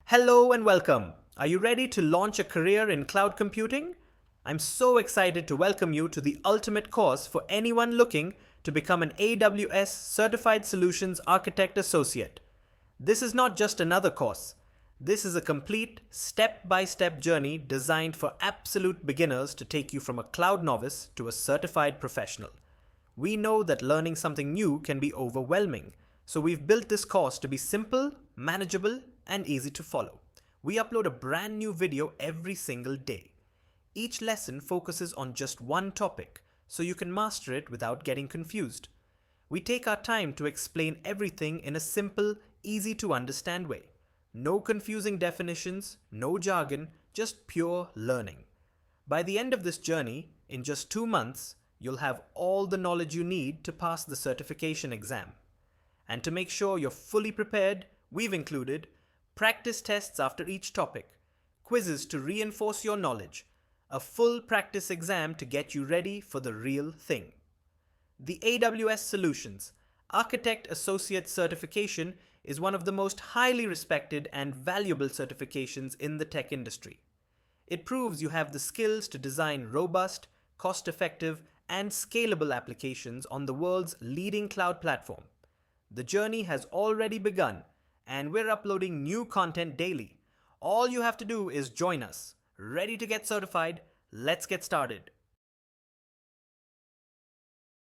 Hello and welcome. Are you ready to launch a career in cloud computing? I'm so excited to welcome you to the ultimate course for anyone looking to become an AWS Certified Solutions Architect Associate. This is not just another course. This is a complete step-by-step journey designed for absolute beginners to take you from a cloud novice to a certified professional. We know that learning something new can be overwhelming, so we've built this course to be simple, manageable, and easy to follow. We upload a brand new video every single day. Each lesson focuses on just one topic, so you can master it without getting confused. We take our time to explain everything in a simple, easy to understand way. No confusing definitions, no jargon, just pure learning. By the end of this journey, in just 2 months, you'll have all the knowledge you need to pass the certification exam. And to make sure you're fully prepared, we've included practice tests after each topic, quizzes to reinforce your knowledge, a full practice exam to get you ready for the real thing. The AWS Solutions Architect Associate certification is one of the most highly respected and valuable certifications in the tech industry. It proves you have the skills to design robust, cost-effective, and scalable applications on the world's leading cloud platform. The journey has already begun, and we're uploading new content daily. All you have to do is join us. Ready to get certified? Let's get started.